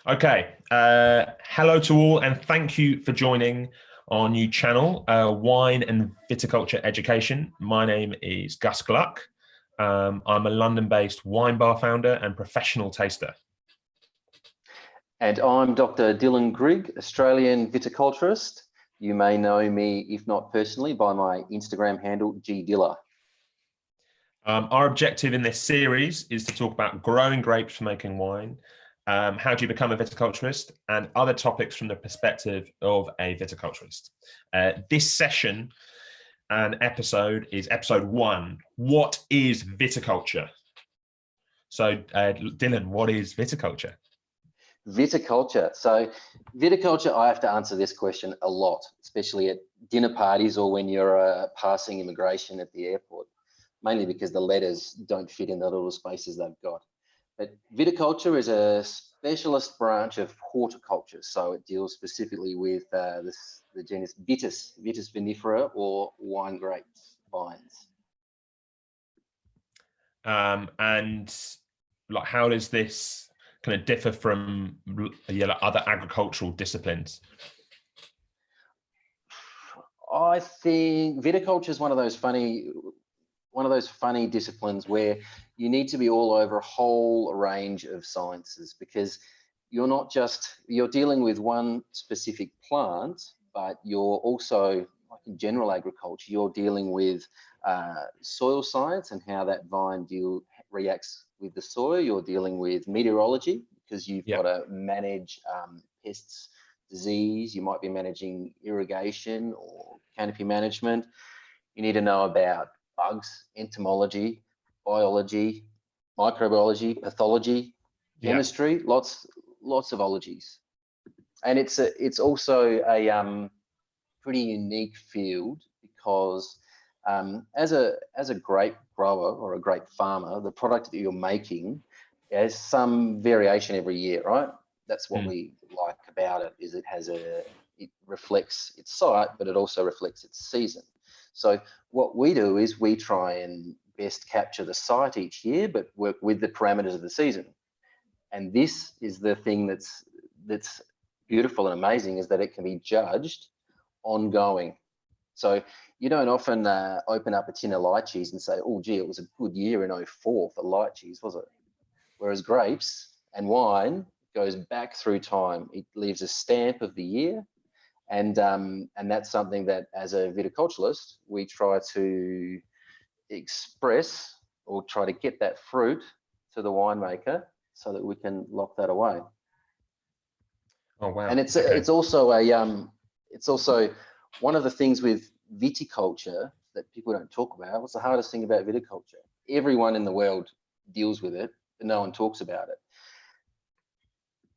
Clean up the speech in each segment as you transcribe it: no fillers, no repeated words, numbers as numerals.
Okay. Hello to all, and thank you for joining our new channel, Wine and Viticulture Education. My name is Gus Gluck. I'm a London-based wine bar founder and professional taster. And I'm Dr. Dylan Grigg, Australian viticulturist. You may know me, if not personally, by my Instagram handle, gdilla. Our objective in this series is to talk about growing grapes for making wine, how do you become a viticulturist, and other topics from the perspective of a viticulturist. This session and episode is episode 1. What is viticulture? So, Dylan, what is viticulture? Viticulture. So viticulture, I have to answer this question a lot, especially at dinner parties or when you're passing immigration at the airport, mainly because the letters don't fit in the little spaces they've got. But viticulture is a specialist branch of horticulture. So it deals specifically with the genus Vitis vinifera, or wine grapes, vines. And like, how does this kind of differ from other agricultural disciplines? I think viticulture is one of those funny disciplines where you need to be all over a whole range of sciences, because you're dealing with one specific plant, but you're also, like in general agriculture, you're dealing with soil science and how that vine reacts with the soil. You're dealing with meteorology, because you've got to manage pests, disease. You might be managing irrigation or canopy management. You need to know about bugs, entomology, biology, microbiology, pathology, chemistry, lots of ologies. And it's also a pretty unique field, because as a grape grower or a grape farmer, the product that you're making has some variation every year, right? That's what we like about it, is it reflects its site, but it also reflects its season. So what we do is we try and best capture the site each year, but work with the parameters of the season. And this is the thing that's beautiful and amazing, is that it can be judged ongoing. So you don't often open up a tin of lychees and say, oh, gee, it was a good year in 2004 for lychees, was it? Whereas grapes and wine goes back through time. It leaves a stamp of the year. And that's something that, as a viticulturist, we try to express, or try to get that fruit to the winemaker so that we can lock that away. Oh wow! And it's also one of the things with viticulture that people don't talk about. What's the hardest thing about viticulture? Everyone in the world deals with it, but no one talks about it.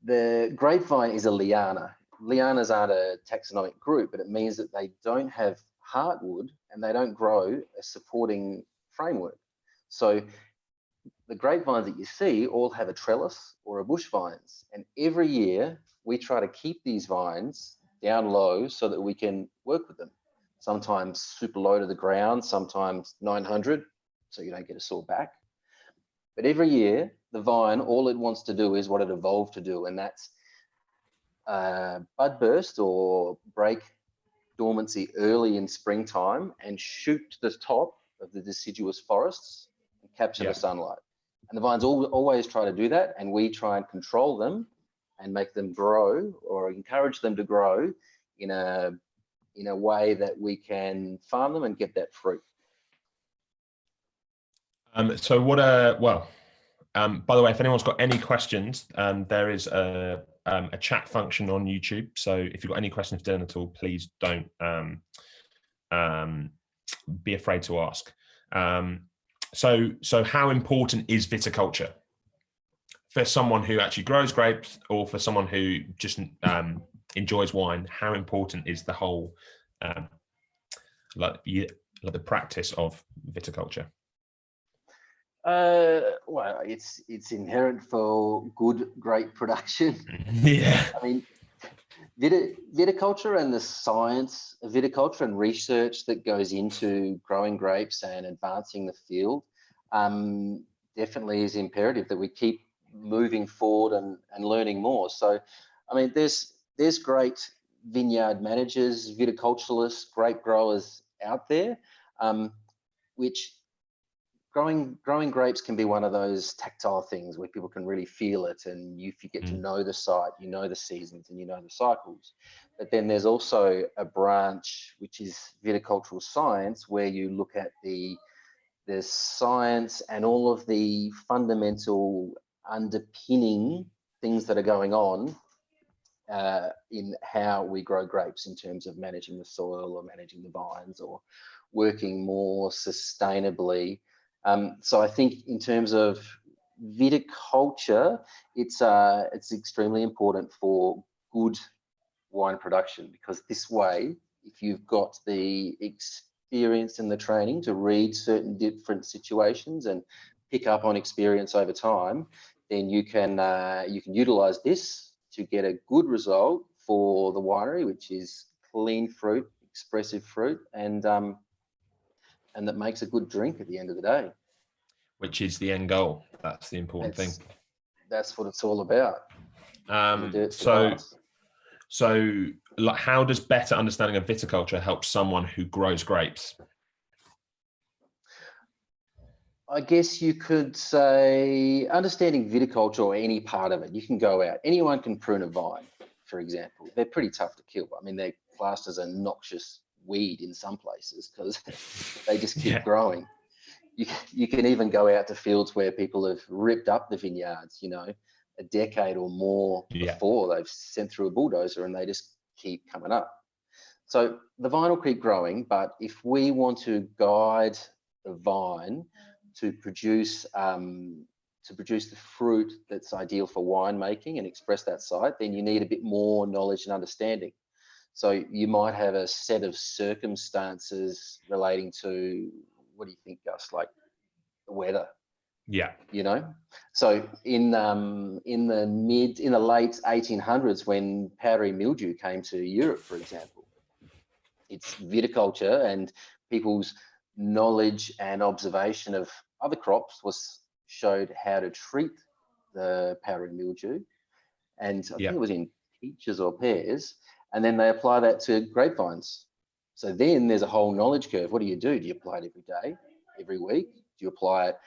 The grapevine is a liana. Lianas aren't a taxonomic group, but it means that they don't have heartwood and they don't grow a supporting framework. So the grapevines that you see all have a trellis or a bush vines, and every year we try to keep these vines down low so that we can work with them. Sometimes super low to the ground, sometimes 900, so you don't get a sore back. But every year, the vine, all it wants to do is what it evolved to do, and that's bud burst or break dormancy early in springtime and shoot to the top of the deciduous forests and capture the sunlight. And the vines always try to do that, and we try and control them and make them grow, or encourage them to grow in a way that we can farm them and get that fruit. So what by the way, if anyone's got any questions, there is a chat function on YouTube. So if you've got any questions, Dylan, at all, please don't be afraid to ask. So how important is viticulture for someone who actually grows grapes, or for someone who just enjoys wine? How important is the whole the practice of viticulture? Well, it's inherent for good grape production. Yeah. I mean, viticulture and the science of viticulture and research that goes into growing grapes and advancing the field definitely is imperative that we keep moving forward and learning more. So, I mean, there's great vineyard managers, viticulturalists, grape growers out there, which growing grapes can be one of those tactile things where people can really feel it, and you get to know the site, you know the seasons, and you know the cycles. But then there's also a branch which is viticultural science, where you look at the science and all of the fundamental underpinning things that are going on in how we grow grapes, in terms of managing the soil or managing the vines or working more sustainably. So I think in terms of viticulture, it's extremely important for good wine production, because this way, if you've got the experience and the training to read certain different situations and pick up on experience over time, then you can utilize this to get a good result for the winery, which is clean fruit, expressive fruit, and that makes a good drink at the end of the day. Which is the end goal. That's the important thing. That's what it's all about. So like, how does better understanding of viticulture help someone who grows grapes? I guess you could say understanding viticulture, or any part of it. You can go out. Anyone can prune a vine, for example. They're pretty tough to kill. I mean, they're classed as a noxious weed in some places because they just keep growing. You can even go out to fields where people have ripped up the vineyards, a decade or more before they've sent through a bulldozer, and they just keep coming up. So the vine will keep growing, but if we want to guide the vine to produce the fruit that's ideal for winemaking and express that site, then you need a bit more knowledge and understanding. So you might have a set of circumstances relating to, what do you think, Gus? Like the weather. Yeah. So in the late 1800s, when powdery mildew came to Europe, for example, it's viticulture and people's knowledge and observation of other crops showed how to treat the powdery mildew, and I think it was in peaches or pears, and then they apply that to grapevines. So then there's a whole knowledge curve. What do? Do you apply it every day, every week? Do you apply it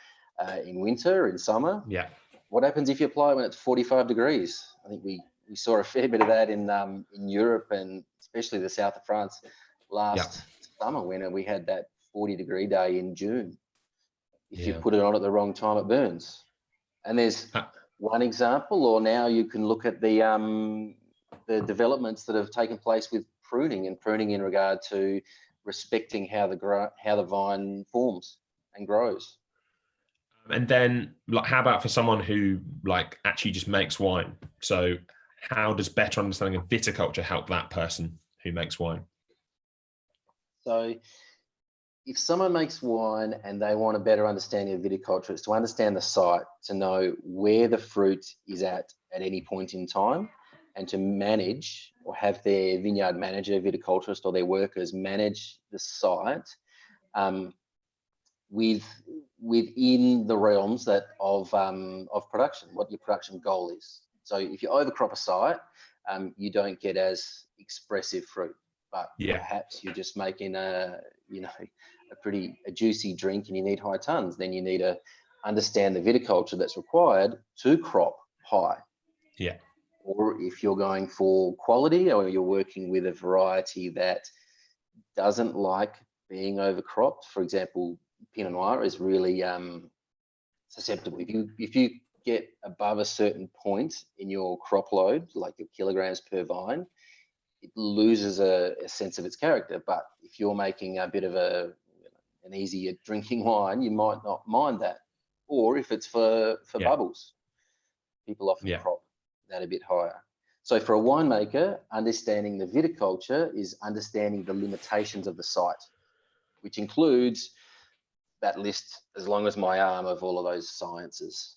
in winter, in summer? Yeah. What happens if you apply it when it's 45 degrees? I think we saw a fair bit of that in Europe, and especially the south of France last summer, when we had that 40-degree day in June. If you put it on at the wrong time, it burns. And there's one example. Or now you can look at the developments that have taken place with pruning in regard to respecting how the vine forms and grows. And then, like, how about for someone who actually just makes wine? So how does better understanding of viticulture help that person who makes wine? So if someone makes wine and they want a better understanding of viticulture, it's to understand the site, to know where the fruit is at any point in time, and to manage, or have their vineyard manager, viticulturist, or their workers manage the site within the realms of production, what your production goal is. So if you overcrop a site, you don't get as expressive fruit, but perhaps you're just making a juicy drink and you need high tons. Then you need to understand the viticulture that's required to crop high. Yeah. Or if you're going for quality, or you're working with a variety that doesn't like being overcropped. For example, Pinot Noir is really susceptible. If you get above a certain point in your crop load, like your kilograms per vine, it loses a sense of its character. But if you're making a bit of an easier drinking wine, you might not mind that. Or if it's for bubbles, people often crop that a bit higher. So for a winemaker, understanding the viticulture is understanding the limitations of the site, which includes that list as long as my arm of all of those sciences.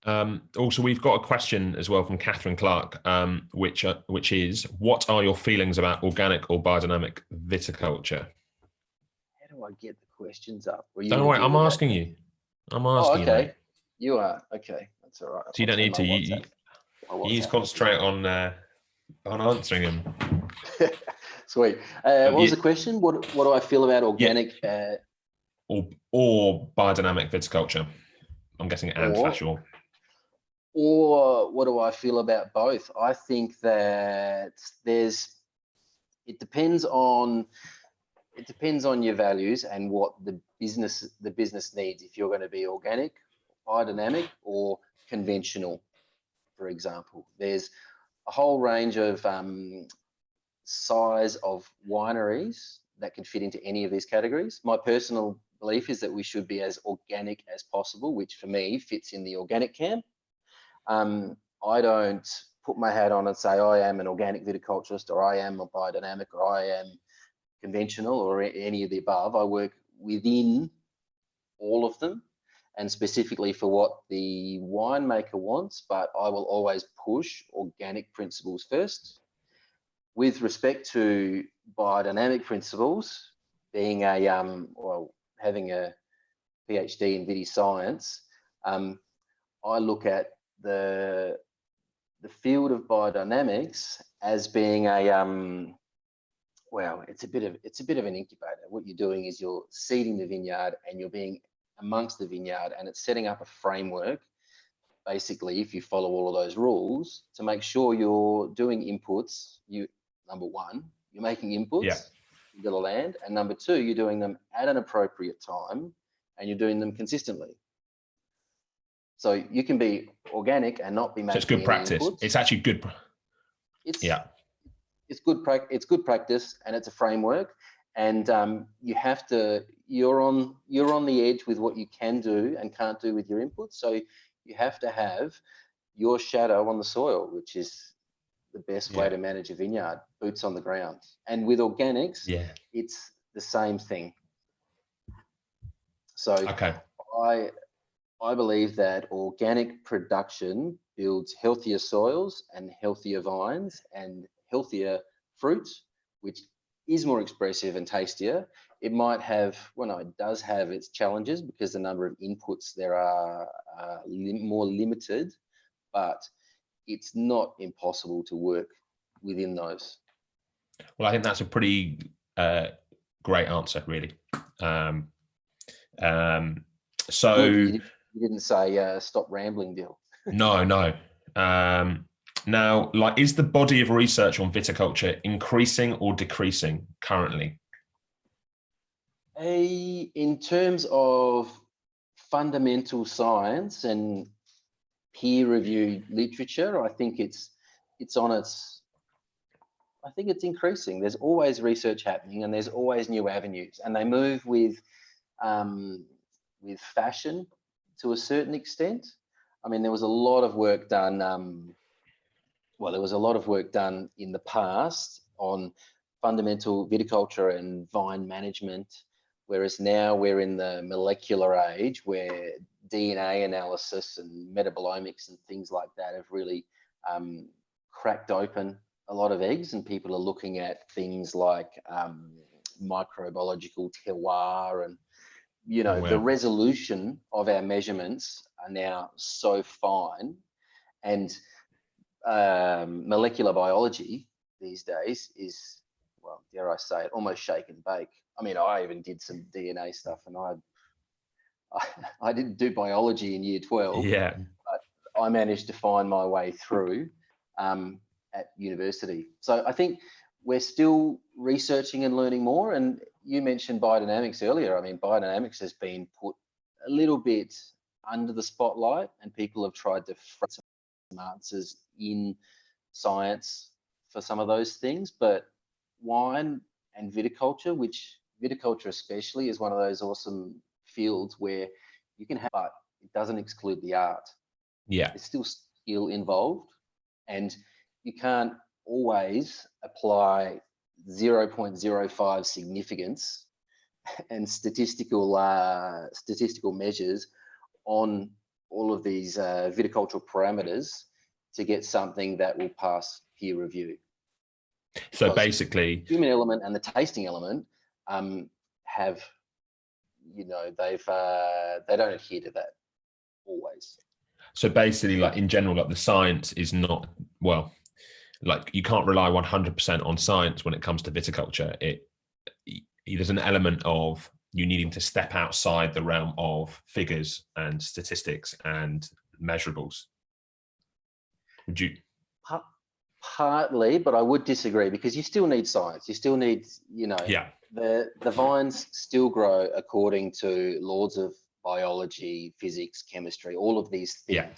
Also, we've got a question as well from Catherine Clark, which is, what are your feelings about organic or biodynamic viticulture? How do I get the questions up? Don't worry, I'm asking you. I'm asking you. Okay. You are. Okay. That's all right. So you don't need to. You need to concentrate on answering them. Sweet. What was the question? What do I feel about organic? Yeah. Or biodynamic viticulture? I'm guessing or what do I feel about both? I think that it depends on your values and what the business needs. If you're going to be organic, biodynamic, or conventional, for example, there's a whole range of size of wineries that can fit into any of these categories. My personal belief is that we should be as organic as possible, which for me fits in the organic camp. I don't put my hat on and say I am an organic viticulturist, or I am a biodynamic, or I am conventional, or any of the above. I work within all of them, and specifically for what the winemaker wants, but I will always push organic principles first. With respect to biodynamic principles, being having a PhD in Viti science, I look at the field of biodynamics as being it's a bit of an incubator. What you're doing is you're seeding the vineyard, and you're being amongst the vineyard, and it's setting up a framework, basically, if you follow all of those rules, to make sure you're doing inputs. Number one, you're making inputs into the land, and number two, you're doing them at an appropriate time, and you're doing them consistently. So you can be organic and not be making. So it's good practice. Inputs. It's actually good. It's good practice, and it's a framework, and you're on the edge with what you can do and can't do with your inputs. So you have to have your shadow on the soil, which is the best way to manage a vineyard, boots on the ground. And with organics, it's the same thing. So I believe that organic production builds healthier soils and healthier vines and healthier fruits, which is more expressive and tastier. It does have its challenges because the number of inputs there are more limited, but it's not impossible to work within those. Well, I think that's a pretty great answer, really. So you didn't say stop rambling, Bill. No. Now, is the body of research on viticulture increasing or decreasing currently? In terms of fundamental science and peer-reviewed literature, I think it's increasing. There's always research happening, and there's always new avenues, and they move with fashion to a certain extent. I mean, there was a lot of work done. There was a lot of work done in the past on fundamental viticulture and vine management, whereas now we're in the molecular age where DNA analysis and metabolomics and things like that have really cracked open a lot of eggs, and people are looking at things like microbiological terroir, and the resolution of our measurements are now so fine, and molecular biology these days is, well, dare I say it, almost shake and bake. I mean, I even did some DNA stuff, and I didn't do biology in year 12, but I managed to find my way through at university. So I think we're still researching and learning more. And you mentioned biodynamics earlier. I mean, biodynamics has been put a little bit under the spotlight, and people have tried to find some answers in science for some of those things. But wine and viticulture, which viticulture especially is one of those awesome fields where you can have, but it doesn't exclude the art. There's still skill involved, and you can't always apply 0.05 significance and statistical measures on all of these viticultural parameters to get something that will pass peer review. So basically, the human element and the tasting element have, they don't adhere to that always. So basically, like in general, like the science is not, well, like you can't rely 100% on science when it comes to viticulture. There's an element of you needing to step outside the realm of figures and statistics and measurables. Would you? Partly, but I would disagree, because you still need science. You still need, Yeah. the vines still grow according to laws of biology, physics, chemistry, all of these things. Yeah.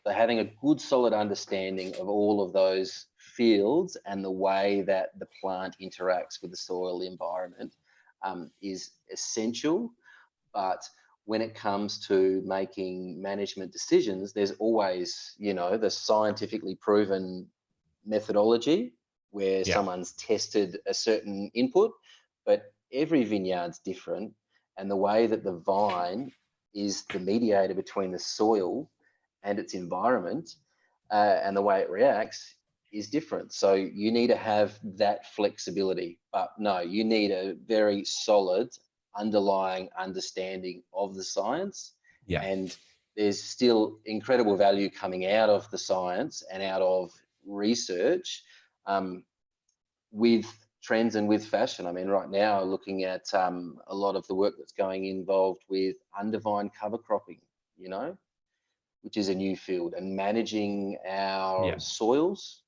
So having a good solid understanding of all of those fields and the way that the plant interacts with the soil, the environment, is essential. But when it comes to making management decisions, there's always, the scientifically proven methodology where Yeah. someone's tested a certain input, but every vineyard's different, and the way that the vine is the mediator between the soil and its environment, and the way it reacts is different. So you need to have that flexibility, but no, you need a very solid underlying understanding of the science. Yeah. And there's still incredible value coming out of the science and out of research, with trends and with fashion. I mean, right now, looking at a lot of the work that's going involved with undervine cover cropping, which is a new field, and managing our soils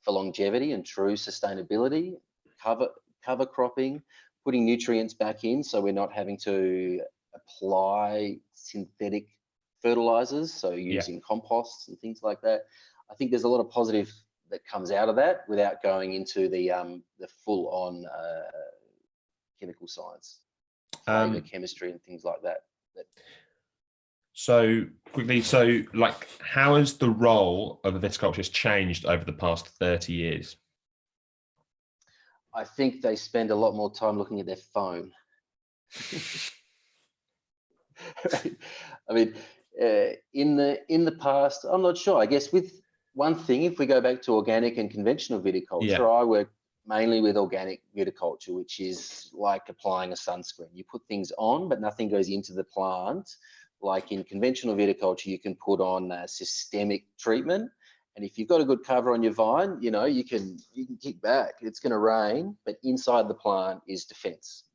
for longevity and true sustainability, cover cropping, putting nutrients back in so we're not having to apply synthetic fertilizers, so using composts and things like that. I think there's a lot of positive that comes out of that without going into the full-on chemical science, flavor chemistry and things like that. So quickly, like, how has the role of a viticulturist changed over the past 30 years? I think they spend a lot more time looking at their phone. I mean, in the past, I'm not sure. I guess with one thing, if we go back to organic and conventional viticulture, I work mainly with organic viticulture, which is like applying a sunscreen. You put things on, but nothing goes into the plant. Like in conventional viticulture, you can put on a systemic treatment. And if you've got a good cover on your vine, you can kick back. It's going to rain, but inside the plant is defense.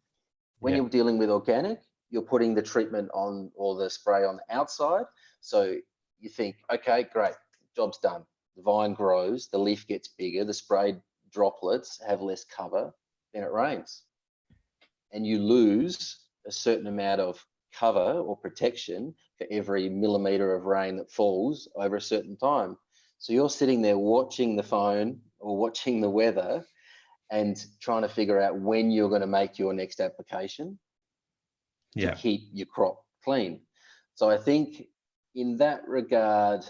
When you're dealing with organic, you're putting the treatment on, or the spray on the outside. So you think, okay, great, job's done. The vine grows, the leaf gets bigger, the sprayed droplets have less cover, then it rains. And you lose a certain amount of cover or protection for every millimeter of rain that falls over a certain time. So you're sitting there watching the phone or watching the weather and trying to figure out when you're going to make your next application to keep your crop clean. So I think in that regard,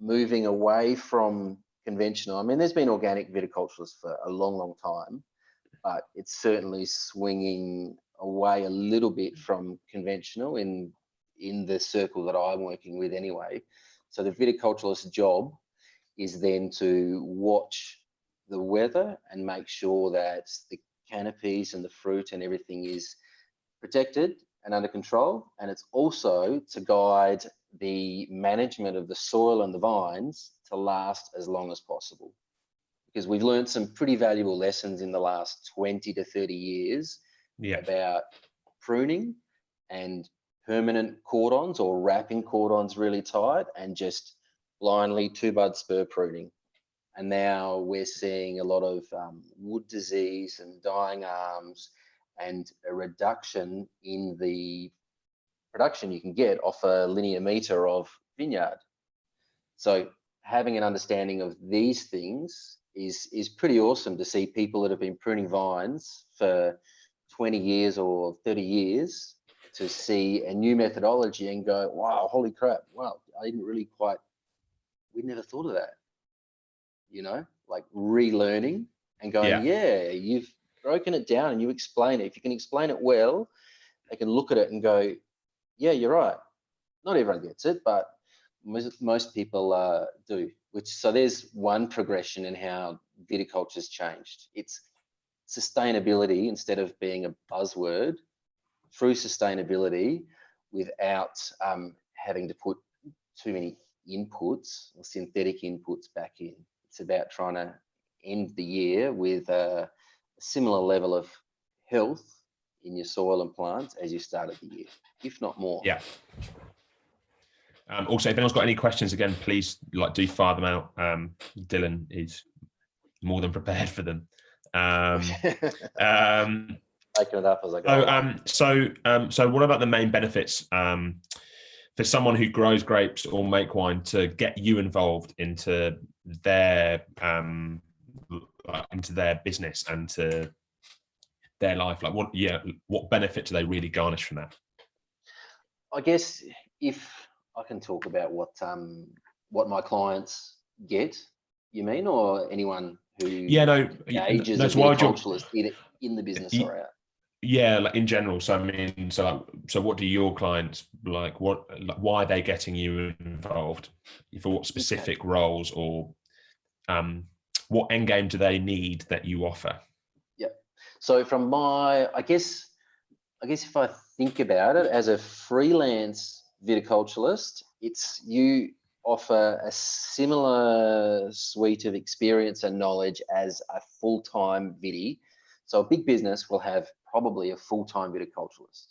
moving away from conventional, I mean, there's been organic viticulturists for a long, long time, but it's certainly swinging away a little bit from conventional in the circle that I'm working with anyway. So the viticulturalist's job is then to watch the weather and make sure that the canopies and the fruit and everything is protected and under control. And it's also to guide the management of the soil and the vines to last as long as possible. Because we've learned some pretty valuable lessons in the last 20 to 30 years about pruning and permanent cordons, or wrapping cordons really tight and just blindly two-bud spur pruning. And now we're seeing a lot of wood disease and dying arms, and a reduction in the production you can get off a linear meter of vineyard. So having an understanding of these things is pretty awesome to see people that have been pruning vines for 20 years or 30 years to see a new methodology and go, wow, holy crap, wow, I didn't really quite, we never thought of that, like relearning and going, you've broken it down and you explain it. If you can explain it well, they can look at it and go, yeah, you're right. Not everyone gets it, but most people do. So there's one progression in how viticulture's changed. It's sustainability instead of being a buzzword, through sustainability without having to put too many inputs or synthetic inputs back in. It's about trying to end the year with a similar level of health in your soil and plants as you started the year, if not more. Yeah. Also, if anyone's got any questions, again, please do fire them out. Dylan is more than prepared for them. Making it up as I go. So what about the main benefits for someone who grows grapes or make wine to get you involved into their business and to their life? Like what benefit do they really garnish from that? I guess if I can talk about what my clients get, you mean, or anyone who engages a viticulturalist in the business or out? Yeah, like in general. So I mean, so what do your clients like? Why are they getting you involved? For what specific roles, or what end game do they need that you offer? Yeah. So from I guess if I think about it as a freelance viticulturalist, you offer a similar suite of experience and knowledge as a full-time viti. So a big business will have probably a full-time viticulturalist,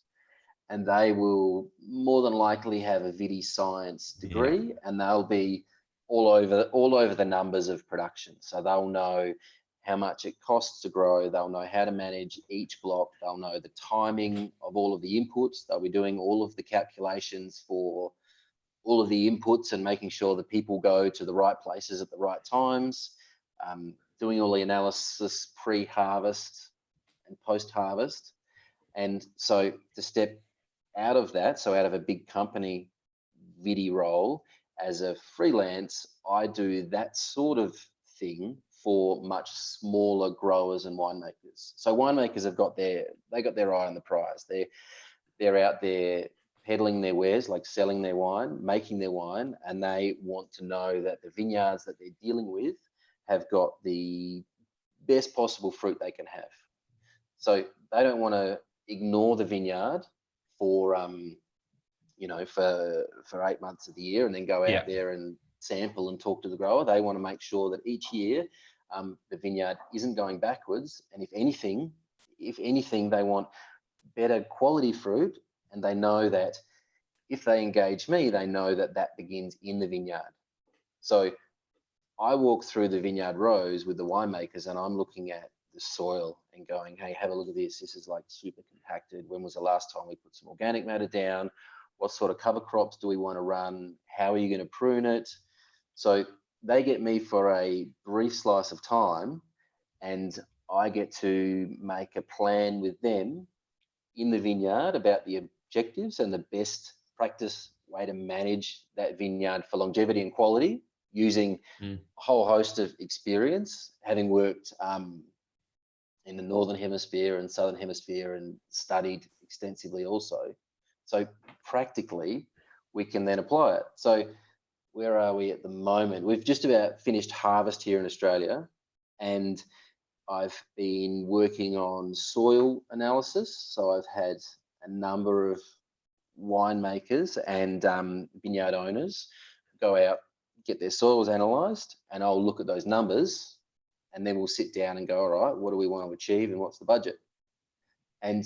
and they will more than likely have a viti science degree, and they'll be all over the numbers of production. So they'll know how much it costs to grow, they'll know how to manage each block, they'll know the timing of all of the inputs, they'll be doing all of the calculations for all of the inputs and making sure that people go to the right places at the right times, doing all the analysis pre-harvest and post-harvest. And so to step out of that, so out of a big company viti role, as a freelance, I do that sort of thing for much smaller growers and winemakers. So winemakers have got their eye on the prize. They're out there peddling their wares, like selling their wine, making their wine, and they want to know that the vineyards that they're dealing with have got the best possible fruit they can have. So they don't want to ignore the vineyard for for 8 months of the year and then go out there and sample and talk to the grower. They want to make sure that each year the vineyard isn't going backwards, and if anything, they want better quality fruit, and they know that if they engage me, they know that that begins in the vineyard. So I walk through the vineyard rows with the winemakers, and I'm looking at the soil and going, hey, have a look at this. This is like super compacted. When was the last time we put some organic matter down? What sort of cover crops do we want to run? How are you going to prune it? So they get me for a brief slice of time, and I get to make a plan with them in the vineyard about the objectives and the best practice way to manage that vineyard for longevity and quality, using a whole host of experience, having worked in the Northern Hemisphere and Southern Hemisphere and studied extensively also. So practically, we can then apply it. So where are we at the moment? We've just about finished harvest here in Australia, and I've been working on soil analysis. So I've had a number of winemakers and vineyard owners go out, get their soils analysed, and I'll look at those numbers, and then we'll sit down and go, all right, what do we want to achieve and what's the budget? And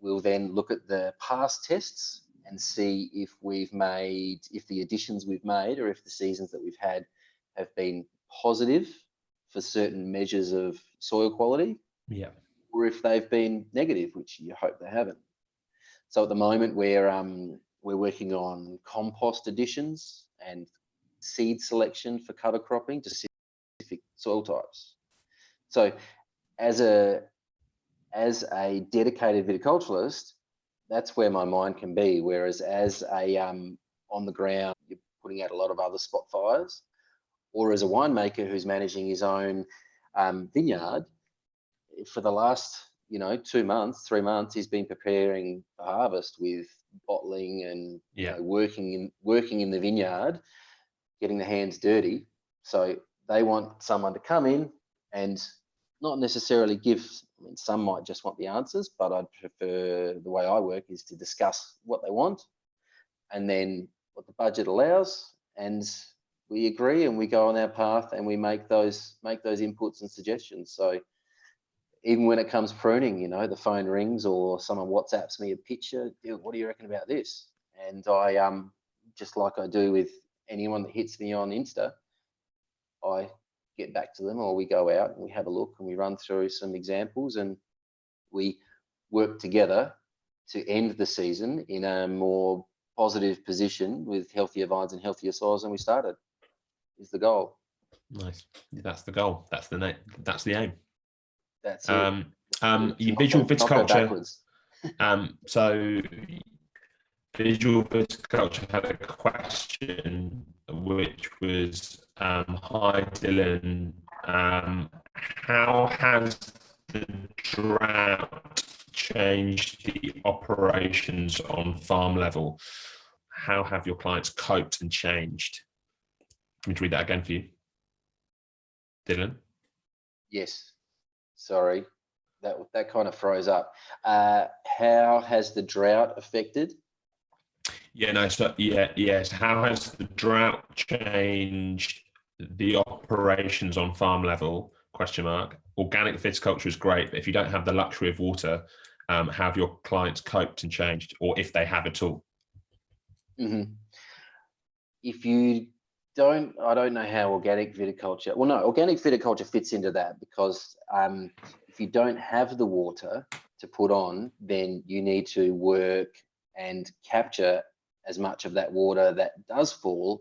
we'll then look at the past tests and see if the additions we've made, or if the seasons that we've had have been positive for certain measures of soil quality, or if they've been negative, which you hope they haven't. So at the moment we're working on compost additions and seed selection for cover cropping to specific soil types. So as a dedicated viticulturalist, that's where my mind can be. Whereas as a on the ground, you're putting out a lot of other spot fires, or as a winemaker who's managing his own vineyard, for the last 2 months, 3 months, he's been preparing for harvest with bottling and working in the vineyard, getting the hands dirty. So they want someone to come in and not necessarily give. I mean, some might just want the answers, but I'd prefer, the way I work is to discuss what they want and then what the budget allows, and we agree and we go on our path and we make those inputs and suggestions. So even when it comes pruning, you know, the phone rings or someone WhatsApps me a picture, what do you reckon about this? And I just like I do with anyone that hits me on Insta, I get back to them, or we go out and we have a look and we run through some examples and we work together to end the season in a more positive position with healthier vines and healthier soils than we started, is the goal. Nice. That's the goal. That's the that's the aim. That's it. Visual Not go viticulture. backwards. So visual viticulture had a question which was, hi Dylan, how has the drought changed the operations on farm level? How have your clients coped and changed? Let me read that again for you, Dylan. Yes, sorry, that kind of froze up. How has the drought affected? Yeah, no, so yes. How has the drought changed the operations on farm level? Question mark. Organic viticulture is great, but if you don't have the luxury of water, how have your clients coped and changed, or if they have at all? If you don't, I don't know how organic viticulture, well, no, organic viticulture fits into that, because if you don't have the water to put on, then you need to work and capture as much of that water that does fall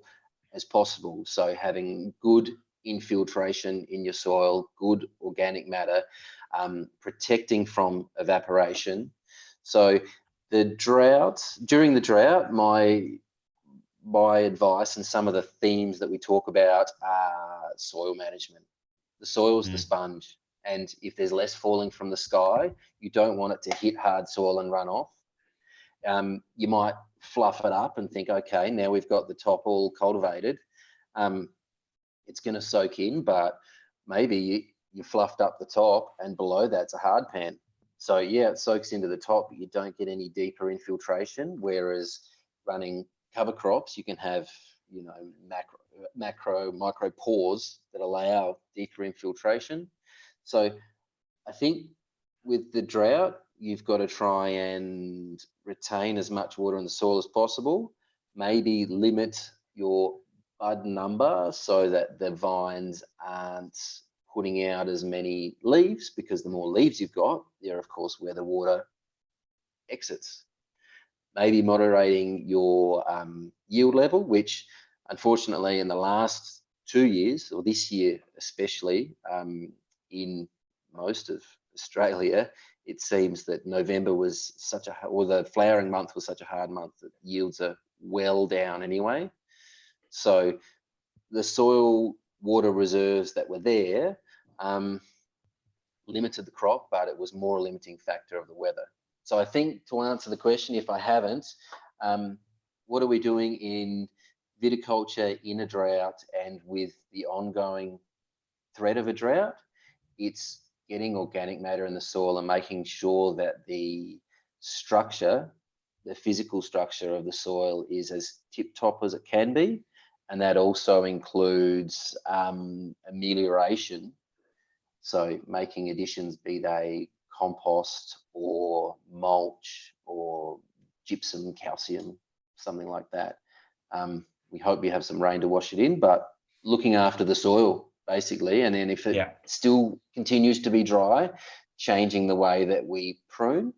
as possible. So having good infiltration in your soil, good organic matter, protecting from evaporation. So during the drought, my advice and some of the themes that we talk about are soil management. The soil's the sponge, and if there's less falling from the sky, you don't want it to hit hard soil and run off. You might fluff it up and think, okay, now we've got the top all cultivated. It's going to soak in, but maybe you fluffed up the top and below that's a hard pan. So yeah, it soaks into the top, but you don't get any deeper infiltration. Whereas running cover crops, you can have, you know, micro pores that allow deeper infiltration. So I think with the drought, you've got to try and retain as much water in the soil as possible. Maybe limit your bud number so that the vines aren't putting out as many leaves, because the more leaves you've got, they're of course where the water exits. Maybe moderating your yield level, which unfortunately in the last 2 years, or this year especially, in most of Australia, it seems that November was or the flowering month was such a hard month that yields are well down anyway. So the soil water reserves that were there limited the crop, but it was more a limiting factor of the weather. So I think, to answer the question, if I haven't, what are we doing in viticulture in a drought and with the ongoing threat of a drought? It's getting organic matter in the soil and making sure that the structure, the physical structure of the soil, is as tip-top as it can be. And that also includes amelioration. So making additions, be they compost or mulch or gypsum, calcium, something like that. We hope we have some rain to wash it in, but looking after the soil basically. And then if it still continues to be dry, changing the way that we prune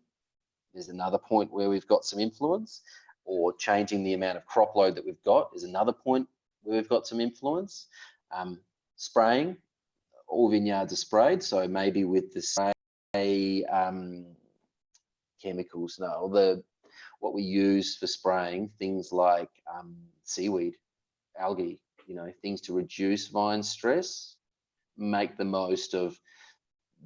is another point where we've got some influence, or changing the amount of crop load that we've got is another point where we've got some influence. Spraying, all vineyards are sprayed, so maybe with the spray chemicals, what we use for spraying, things like seaweed, algae, you know, things to reduce vine stress, make the most of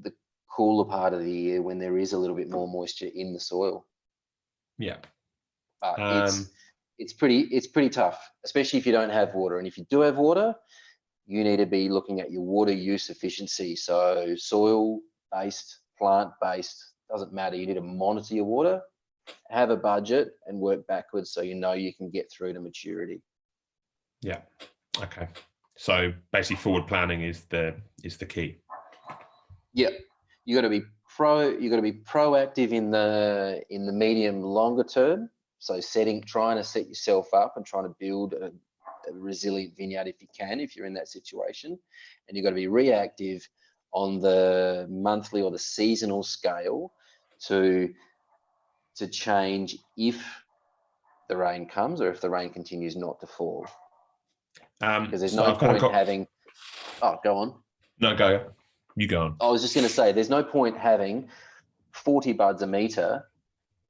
the cooler part of the year when there is a little bit more moisture in the soil. Yeah. But it's pretty tough, especially if you don't have water. And if you do have water, you need to be looking at your water use efficiency. So soil-based, plant-based, doesn't matter. You need to monitor your water, have a budget, and work backwards so you know you can get through to maturity. Yeah. Okay. So basically, forward planning is the key. Yeah, you got to be proactive in the medium longer term. So trying to set yourself up and trying to build a resilient vineyard if you can, if you're in that situation, and you've got to be reactive on the monthly or the seasonal scale to change if the rain comes or if the rain continues not to fall. Because there's no point having. Oh, go on. No, go. You go on. I was just going to say, there's no point having 40 buds a meter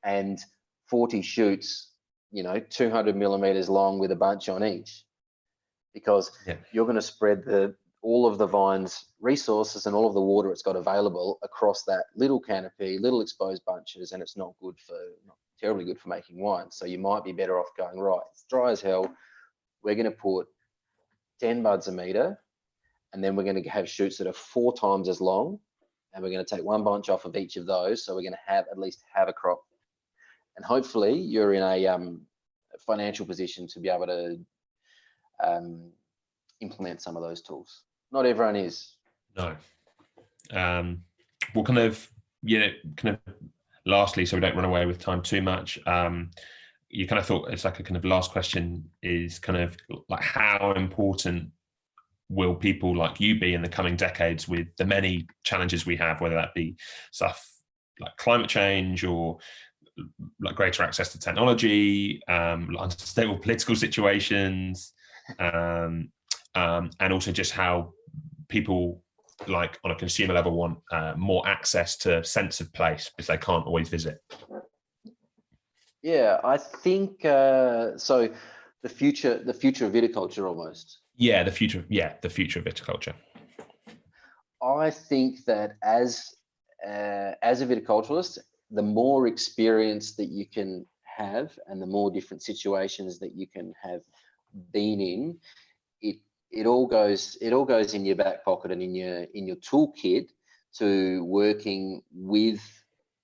and 40 shoots, 200 millimeters long with a bunch on each, because you're going to spread all of the vine's resources and all of the water it's got available across that little canopy, little exposed bunches, and it's not terribly good for making wine. So you might be better off going, right, it's dry as hell. We're going to put 10 buds a meter, and then we're going to have shoots that are 4 times as long, and we're going to take one bunch off of each of those. So we're going to at least have a crop. And hopefully you're in a financial position to be able to implement some of those tools. Not everyone is. No. Well, kind of lastly, so we don't run away with time too much. You kind of thought it's like a kind of last question is kind of like, how important will people like you be in the coming decades with the many challenges we have, whether that be stuff like climate change or like greater access to technology, unstable political situations, and also just how people like on a consumer level want more access to sense of place because they can't always visit. Yeah, I think so. The future of viticulture, almost. Yeah, the future of viticulture. I think that as a viticulturalist, the more experience that you can have and the more different situations that you can have been in, it all goes in your back pocket and in your toolkit to working with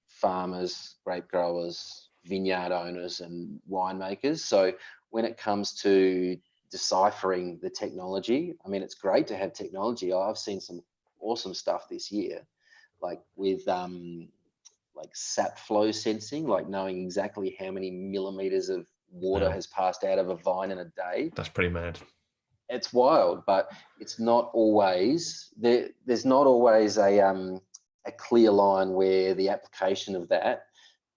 farmers, grape growers, vineyard owners and winemakers. So when it comes to deciphering the technology, I mean, it's great to have technology. I've seen some awesome stuff this year, like with like sap flow sensing, like knowing exactly how many millimeters of water has passed out of a vine in a day. That's pretty mad. It's wild, but it's not always there. There's not always a clear line where the application of that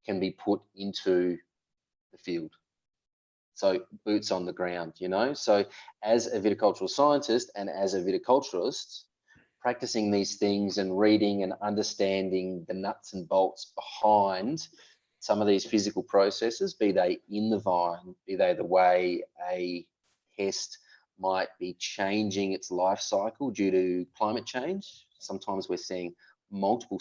can be put into the field. So boots on the ground, So as a viticultural scientist and as a viticulturist, practicing these things and reading and understanding the nuts and bolts behind some of these physical processes, be they in the vine, be they the way a pest might be changing its life cycle due to climate change. Sometimes we're seeing multiple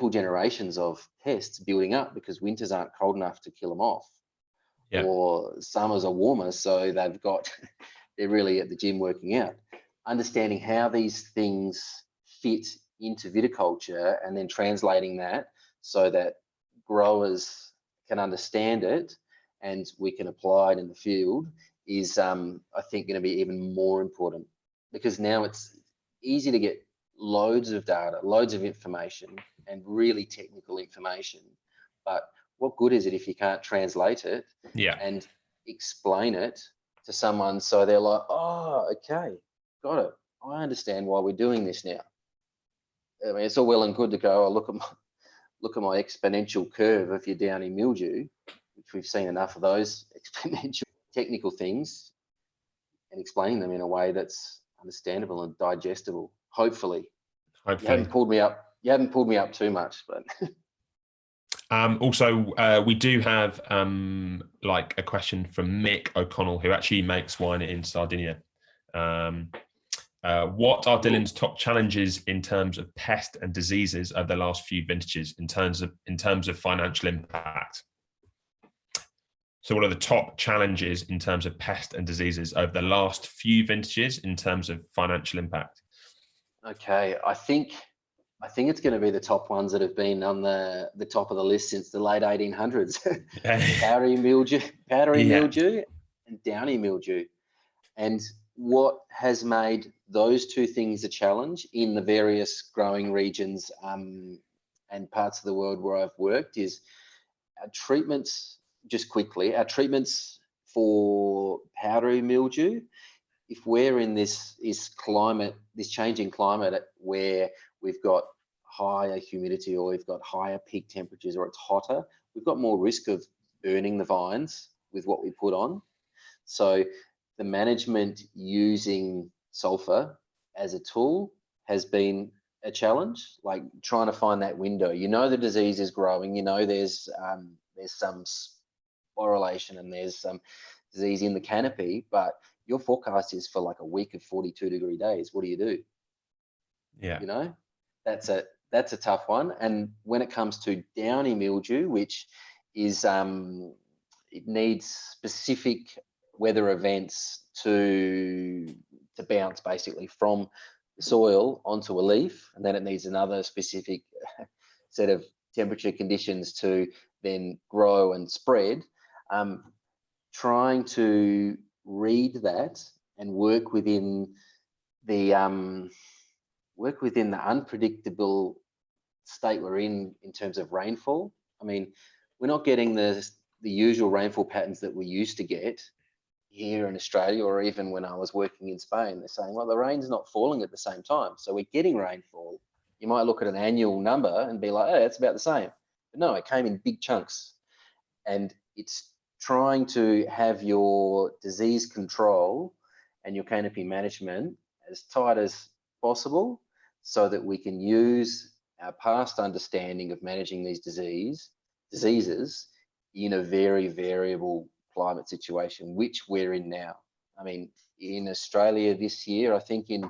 generations of pests building up because winters aren't cold enough to kill them off. Yeah. Or summers are warmer, so they're really at the gym working out. Understanding how these things fit into viticulture and then translating that so that growers can understand it and we can apply it in the field is, I think, going to be even more important, because now it's easy to get loads of data, loads of information and really technical information. But what good is it if you can't translate it and explain it to someone so they're like, oh, okay, got it. I understand why we're doing this now. I mean, it's all well and good to go, look at my exponential curve of your downy mildew, which we've seen enough of those exponential technical things, and explaining them in a way that's understandable and digestible. Hopefully. You haven't pulled me up too much, but also, we do have like a question from Mick O'Connell, who actually makes wine in Sardinia. What are Dylan's top challenges in terms of pest and diseases over the last few vintages in terms of financial impact? So what are the top challenges in terms of pest and diseases over the last few vintages in terms of financial impact? Okay, I think it's going to be the top ones that have been on the top of the list since the late 1800s. Powdery mildew, and downy mildew. And what has made those two things a challenge in the various growing regions and parts of the world where I've worked is our treatments, just quickly, our treatments for powdery mildew, if we're in this climate, this changing climate where we've got higher humidity or we've got higher peak temperatures or it's hotter, we've got more risk of burning the vines with what we put on. So the management using sulfur as a tool has been a challenge, like trying to find that window. You know the disease is growing, you know there's some sporulation and there's some disease in the canopy, but your forecast is for like a week of 42-degree days. What do you do? Yeah. You know, that's a tough one. And when it comes to downy mildew, which is it needs specific weather events to bounce basically from the soil onto a leaf, and then it needs another specific set of temperature conditions to then grow and spread. Trying to read that and work within the unpredictable state we're in terms of rainfall. I mean, we're not getting the usual rainfall patterns that we used to get here in Australia, or even when I was working in Spain. They're saying, well, the rain's not falling at the same time, so we're getting rainfall. You might look at an annual number and be like, oh, it's about the same. But no, it came in big chunks. And it's trying to have your disease control and your canopy management as tight as possible so that we can use our past understanding of managing these diseases in a very variable climate situation, which we're in now. I mean, in Australia this year, I think in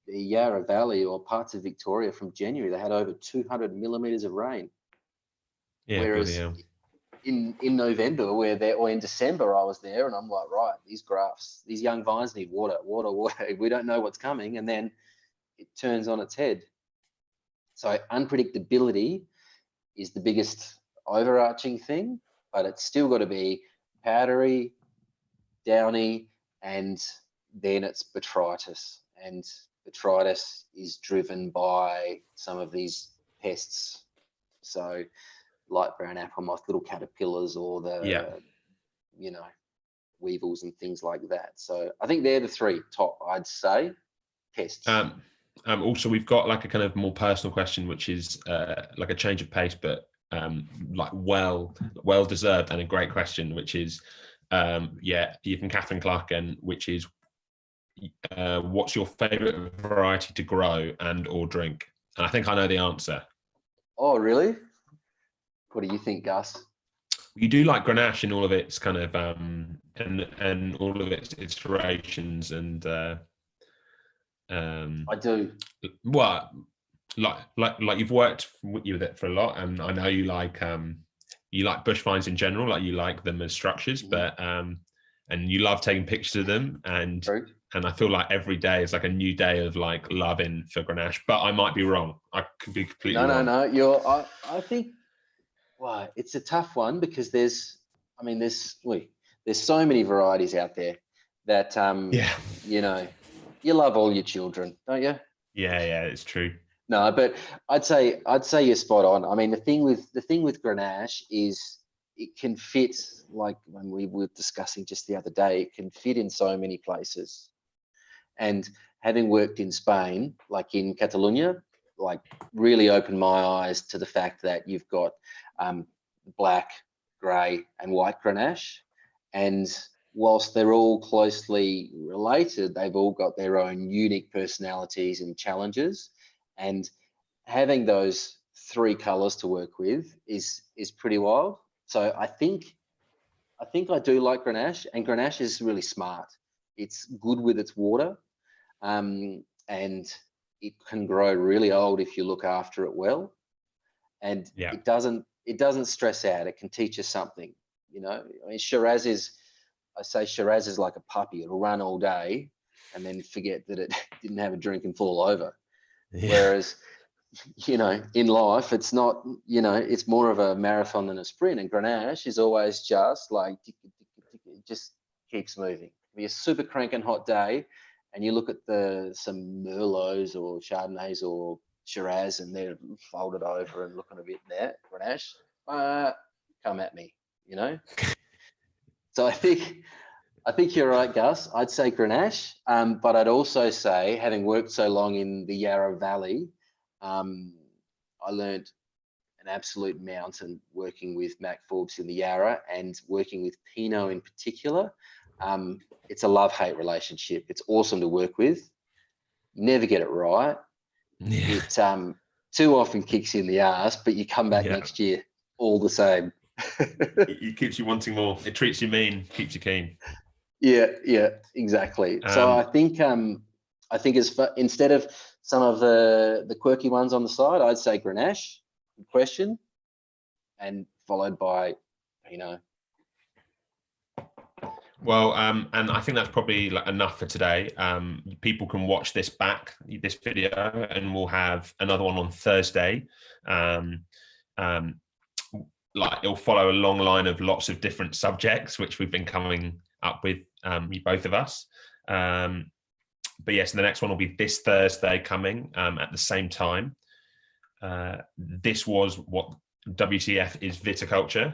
the Yarra Valley or parts of Victoria from January, they had over 200 millimeters of rain. Yeah, whereas in November, or in December, I was there and I'm like, right, these graphs, these young vines need water. We don't know what's coming, and then it turns on its head. So unpredictability is the biggest overarching thing, but it's still got to be powdery, downy, and then it's botrytis. And botrytis is driven by some of these pests. So light brown apple moth, little caterpillars, or the weevils and things like that. So I think they're the three top, I'd say, pests. Also, we've got like a kind of more personal question, which is like a change of pace, but like well deserved, and a great question, which is you're from Catherine Clark, and which is what's your favorite variety to grow and or drink? And I think I know the answer. Oh, really? What do you think, Gus? You do like Grenache in all of its kind of and all of its iterations, and I do. Well, like you've worked with it for a lot, and I know you like bush vines in general, like you like them as structures, but and you love taking pictures of them, and True. And I feel like every day is like a new day of like loving for Grenache, but I might be wrong. I could be completely wrong. No. I think, wow, it's a tough one because there's so many varieties out there that you love all your children, don't you? Yeah, it's true. No, but I'd say you're spot on. I mean, the thing with Grenache is it can fit, like when we were discussing just the other day, it can fit in so many places. And having worked in Spain, like in Catalonia, like really opened my eyes to the fact that you've got black, grey and white Grenache. And whilst they're all closely related, they've all got their own unique personalities and challenges. And having those three colours to work with is pretty wild. So I think I do like Grenache, and Grenache is really smart. It's good with its water, and it can grow really old if you look after it well. And it doesn't stress out. It can teach us something. You know, I mean, Shiraz is like a puppy. It'll run all day and then forget that it didn't have a drink and fall over. Yeah. Whereas, in life, it's not, it's more of a marathon than a sprint. And Grenache is always just like, just keeps moving. It'll be a super cranking hot day, and you look at some Merlots or Chardonnays or Shiraz, and they're folded over and looking a bit there, Grenache. Come at me, you know. So I think you're right, Gus. I'd say Grenache, but I'd also say, having worked so long in the Yarra Valley, I learned an absolute mountain working with Mac Forbes in the Yarra and working with Pinot in particular. It's a love-hate relationship. It's awesome to work with. Never get it right. Yeah. It too often kicks you in the ass, but you come back next year all the same. It keeps you wanting more. It treats you mean, keeps you keen. Yeah, exactly. So I think instead of some of the quirky ones on the side, I'd say Grenache, good question, and followed by Pinot. Well, and I think that's probably enough for today. People can watch this video, and we'll have another one on Thursday. It'll follow a long line of lots of different subjects, which we've been coming up with, both of us. But yes, the next one will be this Thursday coming at the same time. This was what WTF is Viticulture.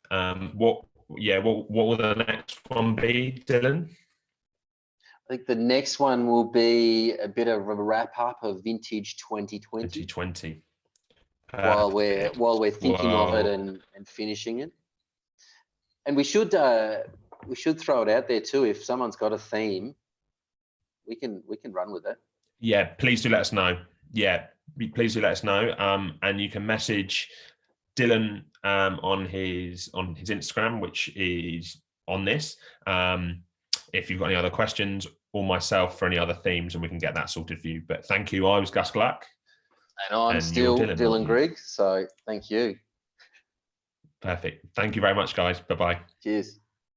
What will the next one be, Dylan? I think the next one will be a bit of a wrap up of vintage 2020. 2020. While we're thinking of it and finishing it. And we should throw it out there too. If someone's got a theme, we can run with it. Yeah, please do let us know. Yeah, please do let us know. And you can message Dylan on his Instagram, which is on this. If you've got any other questions, or myself for any other themes, and we can get that sorted for you. But thank you. I was Gus Gluck. And I'm still Dylan Grigg. So thank you. Perfect. Thank you very much, guys. Bye-bye. Cheers.